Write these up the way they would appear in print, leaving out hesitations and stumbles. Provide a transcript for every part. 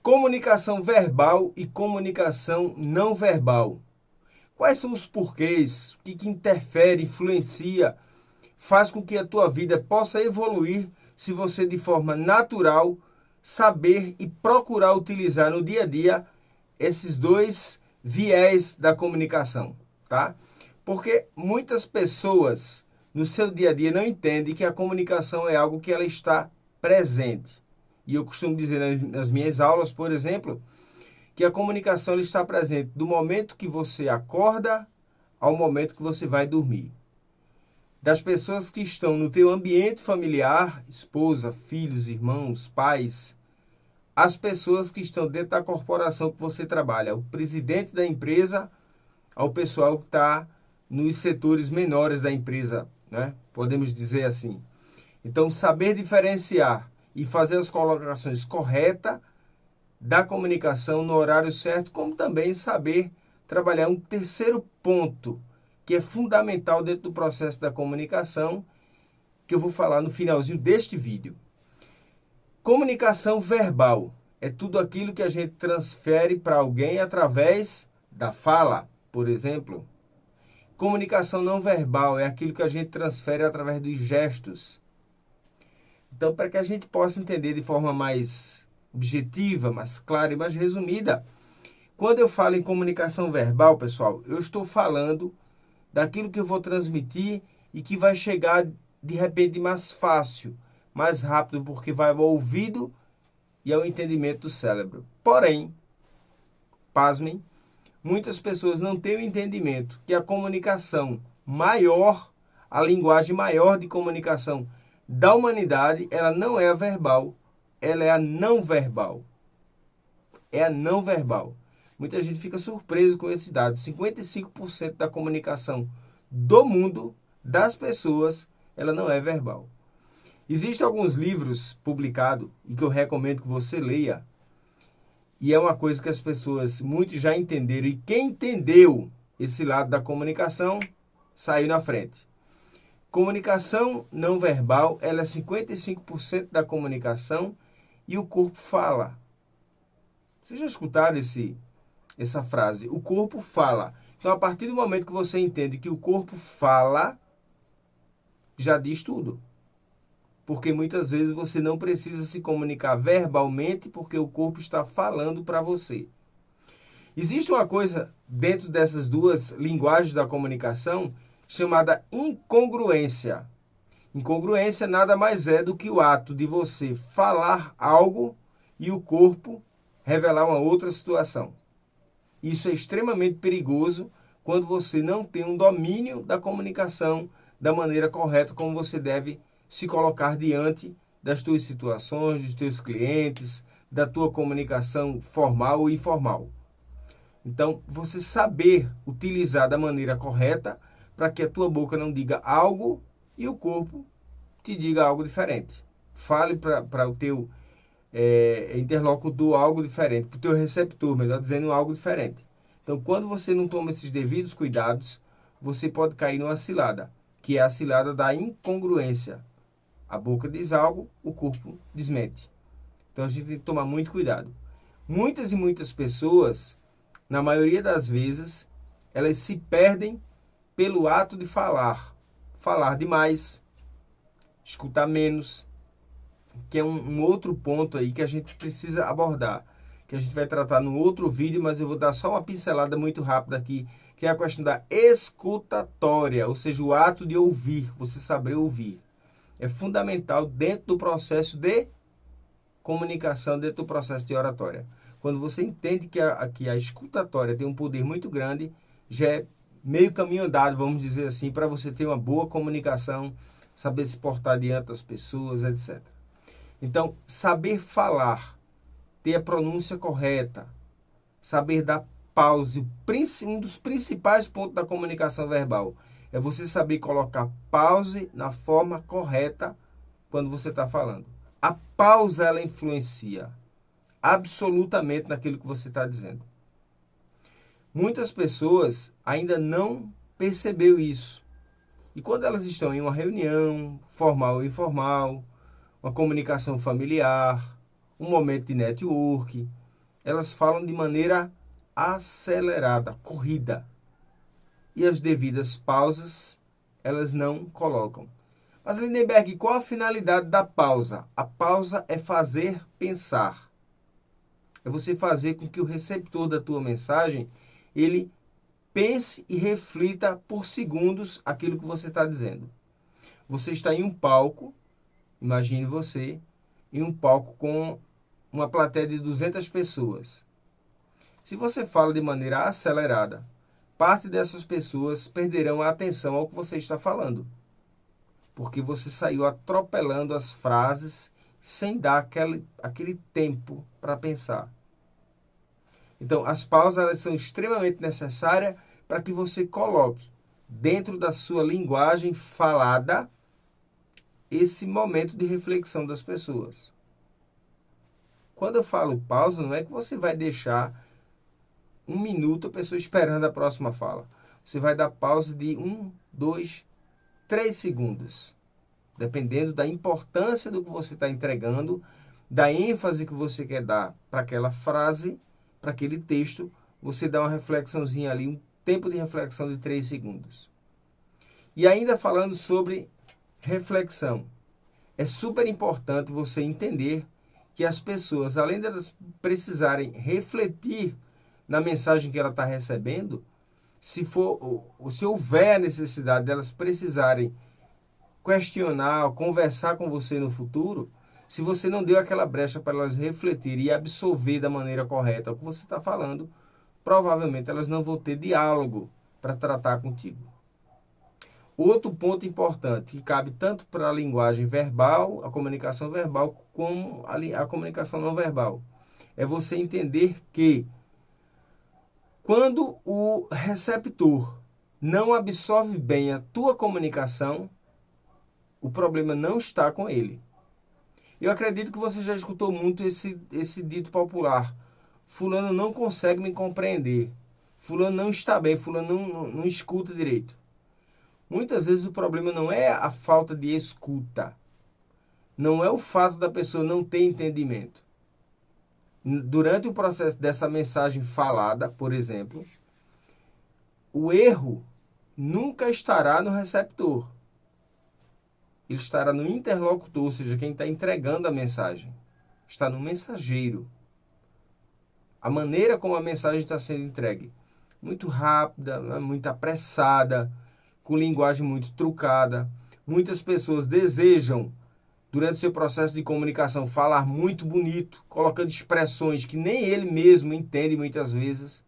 Comunicação verbal e comunicação não verbal. Quais são os porquês? O que interfere, influencia, faz com que a tua vida possa evoluir se você, de forma natural, saber e procurar utilizar no dia a dia esses dois viés da comunicação, tá? Porque muitas pessoas no seu dia a dia não entendem que a comunicação é algo que ela está presente. E eu costumo dizer nas minhas aulas, por exemplo, que a comunicação ela está presente do momento que você acorda ao momento que você vai dormir. Das pessoas que estão no teu ambiente familiar, esposa, filhos, irmãos, pais, as pessoas que estão dentro da corporação que você trabalha, o presidente da empresa, ao pessoal que está nos setores menores da empresa, né? Podemos dizer assim. Então, saber diferenciar e fazer as colocações corretas da comunicação no horário certo, como também saber trabalhar um terceiro ponto, que é fundamental dentro do processo da comunicação, que eu vou falar no finalzinho deste vídeo. Comunicação verbal é tudo aquilo que a gente transfere para alguém através da fala, por exemplo. Comunicação não verbal é aquilo que a gente transfere através dos gestos. Então, para que a gente possa entender de forma mais objetiva, mais clara e mais resumida, quando eu falo em comunicação verbal, pessoal, eu estou falando daquilo que eu vou transmitir e que vai chegar de repente mais fácil, mais rápido, porque vai ao ouvido e ao entendimento do cérebro. Porém, pasmem, muitas pessoas não têm o entendimento que a comunicação maior, a linguagem maior de comunicação da humanidade, ela não é a verbal, ela é a não verbal. É a não verbal. Muita gente fica surpreso com esses dados. 55% da comunicação do mundo, das pessoas, ela não é verbal. Existem alguns livros publicados e que eu recomendo que você leia. E é uma coisa que as pessoas, muitos já entenderam. E quem entendeu esse lado da comunicação, saiu na frente. Comunicação não verbal, ela é 55% da comunicação e o corpo fala. Vocês já escutaram essa frase? O corpo fala. Então, a partir do momento que você entende que o corpo fala, já diz tudo. Porque muitas vezes você não precisa se comunicar verbalmente porque o corpo está falando para você. Existe uma coisa dentro dessas duas linguagens da comunicação chamada incongruência. Incongruência nada mais é do que o ato de você falar algo e o corpo revelar uma outra situação. Isso é extremamente perigoso quando você não tem um domínio da comunicação da maneira correta como você deve se colocar diante das tuas situações, dos teus clientes, da tua comunicação formal ou informal. Então, você saber utilizar da maneira correta para que a tua boca não diga algo e o corpo te diga algo diferente. Fale para o teu interlocutor algo diferente, para o teu receptor, melhor dizendo, algo diferente. Então, quando você não toma esses devidos cuidados, você pode cair numa cilada, que é a cilada da incongruência. A boca diz algo, o corpo desmente. Então, a gente tem que tomar muito cuidado. Muitas e muitas pessoas, na maioria das vezes, elas se perdem pelo ato de falar. Falar demais, escutar menos, que é um outro ponto aí que a gente precisa abordar, que a gente vai tratar no outro vídeo, mas eu vou dar só uma pincelada muito rápida aqui, que é a questão da escutatória, ou seja, o ato de ouvir, você saber ouvir. É fundamental dentro do processo de comunicação, dentro do processo de oratória. Quando você entende que a escutatória tem um poder muito grande, já é meio caminho andado, vamos dizer assim, para você ter uma boa comunicação, saber se portar diante das pessoas, etc. Então, saber falar, ter a pronúncia correta, saber dar pause, um dos principais pontos da comunicação verbal é você saber colocar pause na forma correta quando você está falando. A pausa, ela influencia absolutamente naquilo que você está dizendo. Muitas pessoas ainda não percebeu isso. E quando elas estão em uma reunião, formal ou informal, uma comunicação familiar, um momento de network, elas falam de maneira acelerada, corrida. E as devidas pausas, elas não colocam. Mas, Lindenberg, qual a finalidade da pausa? A pausa é fazer pensar. É você fazer com que o receptor da tua mensagem, ele pense e reflita por segundos aquilo que você está dizendo. Você está em um palco, imagine você, em um palco com uma plateia de 200 pessoas. Se você fala de maneira acelerada, parte dessas pessoas perderão a atenção ao que você está falando, porque você saiu atropelando as frases sem dar aquele tempo para pensar. Então, as pausas elas são extremamente necessárias para que você coloque dentro da sua linguagem falada esse momento de reflexão das pessoas. Quando eu falo pausa, não é que você vai deixar 1 minuto a pessoa esperando a próxima fala. Você vai dar pausa de 1, 2, 3 segundos. Dependendo da importância do que você está entregando, da ênfase que você quer dar para aquela frase, para aquele texto, você dá uma reflexãozinha ali, um tempo de reflexão de 3 segundos. E ainda falando sobre reflexão, é super importante você entender que as pessoas, além de elas precisarem refletir na mensagem que ela está recebendo, se houver a necessidade delas precisarem questionar, conversar com você no futuro, se você não deu aquela brecha para elas refletirem e absorver da maneira correta o que você está falando, provavelmente elas não vão ter diálogo para tratar contigo. Outro ponto importante, que cabe tanto para a linguagem verbal, a comunicação verbal, como a comunicação não verbal, é você entender que quando o receptor não absorve bem a tua comunicação, o problema não está com ele. Eu acredito que você já escutou muito esse dito popular. Fulano não consegue me compreender. Fulano não está bem, fulano não escuta direito. Muitas vezes o problema não é a falta de escuta. Não é o fato da pessoa não ter entendimento. Durante o processo dessa mensagem falada, por exemplo, o erro nunca estará no receptor. Ele estará no interlocutor, ou seja, quem está entregando a mensagem. Está no mensageiro. A maneira como a mensagem está sendo entregue. Muito rápida, muito apressada, com linguagem muito trucada. Muitas pessoas desejam, durante o seu processo de comunicação, falar muito bonito, colocando expressões que nem ele mesmo entende muitas vezes,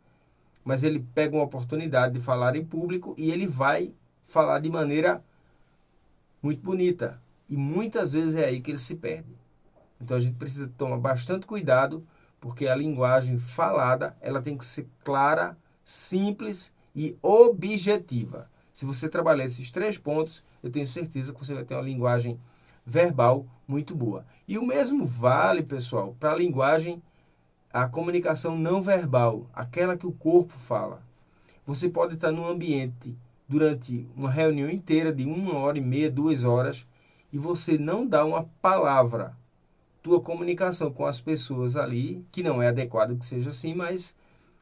mas ele pega uma oportunidade de falar em público e ele vai falar de maneira muito bonita. E muitas vezes é aí que ele se perde. Então a gente precisa tomar bastante cuidado, porque a linguagem falada ela tem que ser clara, simples e objetiva. Se você trabalhar esses 3 pontos, eu tenho certeza que você vai ter uma linguagem verbal muito boa. E o mesmo vale, pessoal, para a linguagem, a comunicação não verbal, aquela que o corpo fala. Você pode estar num ambiente durante uma reunião inteira de 1h30, 2 horas, e você não dá uma palavra. Tua comunicação com as pessoas ali, que não é adequado que seja assim, mas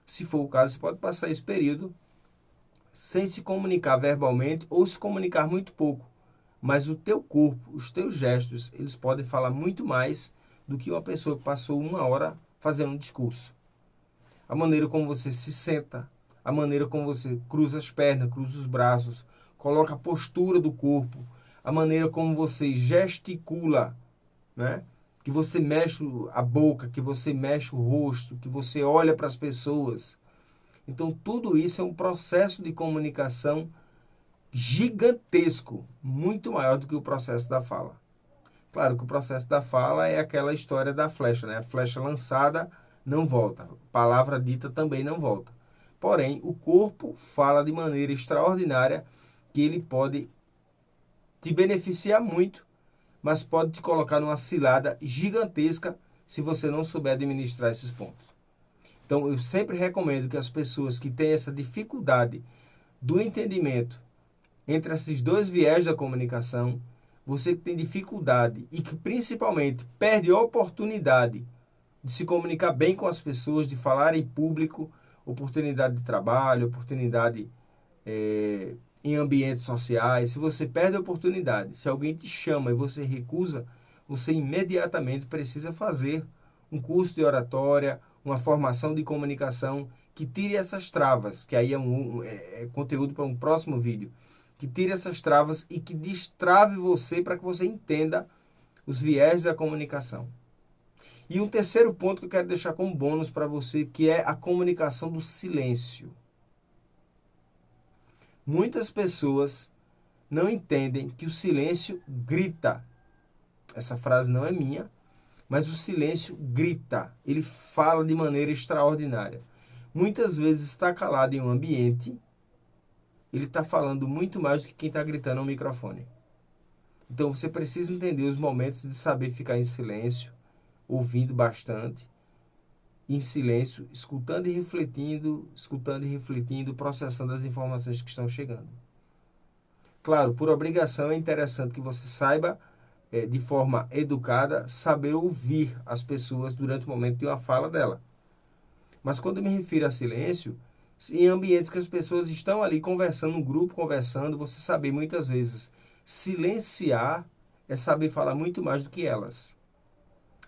se for o caso, você pode passar esse período sem se comunicar verbalmente ou se comunicar muito pouco. Mas o teu corpo, os teus gestos, eles podem falar muito mais do que uma pessoa que passou 1 hora fazendo um discurso. A maneira como você se senta, a maneira como você cruza as pernas, cruza os braços, coloca a postura do corpo, a maneira como você gesticula, né? Que você mexe a boca, que você mexe o rosto, que você olha para as pessoas. Então, tudo isso é um processo de comunicação gigantesco, muito maior do que o processo da fala. Claro que o processo da fala é aquela história da flecha, né? A flecha lançada não volta, a palavra dita também não volta. Porém, o corpo fala de maneira extraordinária que ele pode te beneficiar muito, mas pode te colocar numa cilada gigantesca se você não souber administrar esses pontos. Então, eu sempre recomendo que as pessoas que têm essa dificuldade do entendimento entre esses 2 viés da comunicação, você que tem dificuldade e que principalmente perde a oportunidade de se comunicar bem com as pessoas, de falar em público, oportunidade de trabalho, oportunidade em ambientes sociais. Se você perde a oportunidade, se alguém te chama e você recusa, você imediatamente precisa fazer um curso de oratória, uma formação de comunicação que tire essas travas, que aí é conteúdo para um próximo vídeo, que tire essas travas e que destrave você para que você entenda os viés da comunicação. E um terceiro ponto que eu quero deixar como bônus para você, que é a comunicação do silêncio. Muitas pessoas não entendem que o silêncio grita. Essa frase não é minha, mas o silêncio grita. Ele fala de maneira extraordinária. Muitas vezes está calado em um ambiente, ele está falando muito mais do que quem está gritando ao microfone. Então você precisa entender os momentos de saber ficar em silêncio, ouvindo bastante, em silêncio, escutando e refletindo, processando as informações que estão chegando. Claro, por obrigação é interessante que você saiba, de forma educada, saber ouvir as pessoas durante o momento de uma fala dela. Mas quando eu me refiro a silêncio, em ambientes que as pessoas estão ali conversando, um grupo conversando, você saber muitas vezes silenciar é saber falar muito mais do que elas.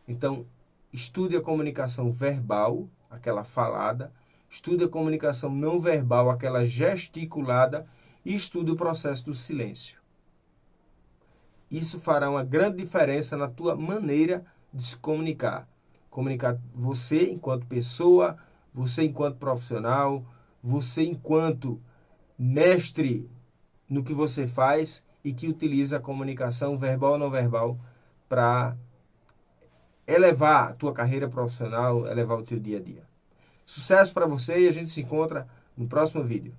Então, estude a comunicação verbal, aquela falada, estude a comunicação não verbal, aquela gesticulada, e estude o processo do silêncio. Isso fará uma grande diferença na tua maneira de se comunicar. Comunicar você enquanto pessoa, você enquanto profissional, você enquanto mestre no que você faz e que utiliza a comunicação verbal ou não verbal para elevar a tua carreira profissional, elevar o teu dia a dia. Sucesso para você e a gente se encontra no próximo vídeo.